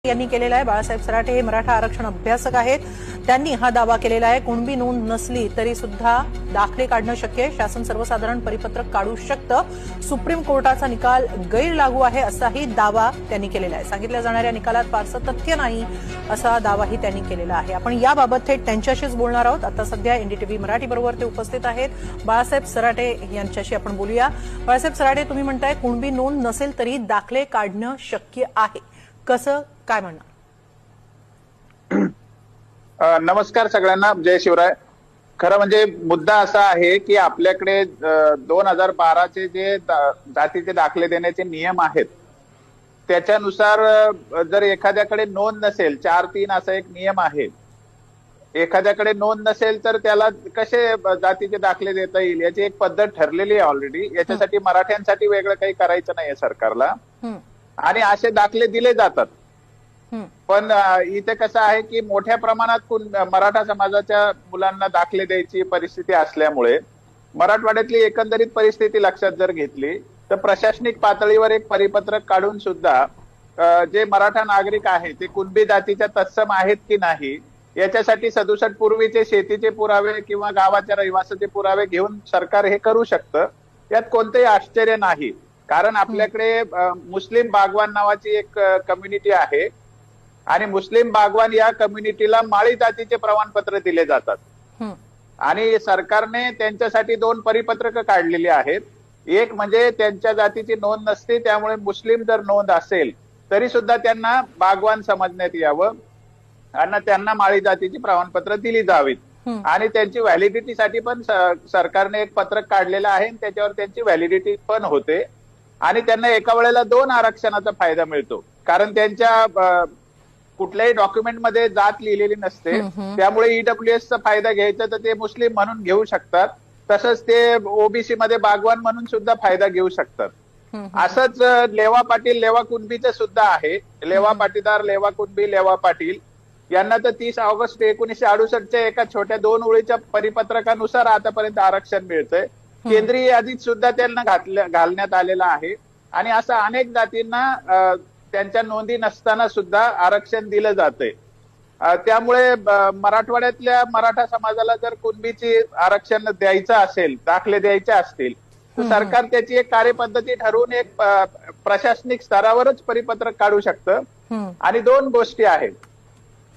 यांनी केलेला आहे। बाळासाहेब सराटे हे मराठा आरक्षण अभ्यासक आहेत। त्यांनी हा दावा केलेला आहे। कुणबी नोंद नसली तरी सुद्धा दाखले काढणं शक्य आहे। शासन सर्वसाधारण परिपत्रक काढू शकतं। सुप्रीम कोर्टाचा निकाल गैरलागू आहे असाही दावा त्यांनी केलेला आहे। सांगितल्या जाणाऱ्या निकालात फारसं तथ्य नाही असा दावाही त्यांनी केलेला आहे। आपण याबाबत थेट त्यांच्याशीच बोलणार आहोत। आता सध्या एनडीटीव्ही मराठी बरोबर ते उपस्थित आहेत। बाळासाहेब सराटे यांच्याशी आपण बोलूया। बाळासाहेब सराटे, तुम्ही म्हणताय कुणबी नोंद नसेल तरी दाखले काढणं शक्य आहे, कसं काय म्हणणार? नमस्कार सगळ्यांना, जय शिवराय। खरं म्हणजे मुद्दा असा आहे की आपल्याकडे 2012चे जे जातीचे दाखले देण्याचे नियम आहेत त्याच्यानुसार जर एखाद्याकडे नोंद नसेल, 4-3 असा एक नियम आहे, एखाद्याकडे नोंद नसेल तर त्याला कसे जातीचे दाखले देता येईल याची एक पद्धत ठरलेली आहे ऑलरेडी। याच्यासाठी मराठ्यांसाठी वेगळं काही करायचं नाहीये सरकारला, आणि असे दाखले दिले जातात। पण इथे कसं आहे की मोठ्या प्रमाणात मराठा समाजाच्या मुलांना दाखले द्यायची परिस्थिती असल्यामुळे मराठवाड्यातली एकंदरीत परिस्थिती लक्षात जर घेतली तर प्रशासनिक पातळीवर एक परिपत्रक काढून सुद्धा जे मराठा नागरिक आहेत ते कुणबी जातीच्या तत्सम आहेत की नाही याच्यासाठी 67 पूर्वीचे शेतीचे पुरावे किंवा गावाच्या रहिवासाचे पुरावे घेऊन सरकार हे करू शकतं। यात कोणतेही आश्चर्य नाही, कारण आपल्याकडे मुस्लिम बागवान नावाची एक कम्युनिटी आहे आणि मुस्लिम बागवान या कम्युनिटीला माळी जातीचे प्रमाणपत्र दिले जातात आणि सरकारने त्यांच्यासाठी 2 परिपत्रक काढलेली आहेत। एक म्हणजे त्यांच्या जातीची नोंद नसते, त्यामुळे मुस्लिम जर नोंद असेल तरी सुद्धा त्यांना बागवान समजण्यात यावं आणि त्यांना माळी जातीची प्रमाणपत्र दिली जावीत, आणि त्यांची व्हॅलिडिटीसाठी पण सरकारने एक पत्रक काढलेलं आहे, त्याच्यावर त्यांची व्हॅलिडिटी पण होते आणि त्यांना एका वेळेला 2 आरक्षणाचा फायदा मिळतो, कारण त्यांच्या कुठल्याही डॉक्युमेंटमध्ये जात लिहिलेली नसते। त्यामुळे ईडब्ल्यूएस चा फायदा घ्यायचा तर ते मुस्लिम म्हणून घेऊ शकतात, तसंच ते ओबीसी मध्ये बागवान म्हणून सुद्धा फायदा घेऊ शकतात। असंच लेवा पाटील लेवा कुणबीचं सुद्धा आहे। लेवा पाटीदार लेवा कुणबी लेवा पाटील यांना तर 30 ऑगस्ट 1968च्या एका छोट्या 2 ओळीच्या परिपत्रकानुसार आतापर्यंत आरक्षण मिळतंय। केंद्रीय यादीत सुद्धा त्यांना घालण्यात आलेला आहे, आणि असं अनेक जातींना त्यांच्या नोंदी नसताना सुद्धा आरक्षण दिलं जातंय। त्यामुळे मराठवाड्यातल्या मराठा समाजाला जर कुणबीची आरक्षण द्यायचं असेल, दाखले द्यायचे असतील तर सरकार त्याची एक कार्यपद्धती ठरवून एक प्रशासनिक स्तरावरच परिपत्रक काढू शकतं। आणि 2 गोष्टी आहेत,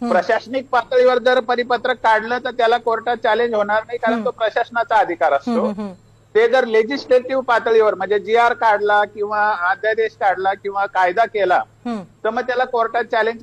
प्रशासनिक पातळीवर जर परिपत्रक काढलं तर त्याला कोर्टात चॅलेंज होणार नाही, कारण तो प्रशासनाचा अधिकार असतो। ते जर लेजिस्लेटिव्ह पातळीवर म्हणजे GR काढला किंवा अध्यादेश काढला किंवा कायदा केला तर मग त्याला कोर्टात चॅलेंज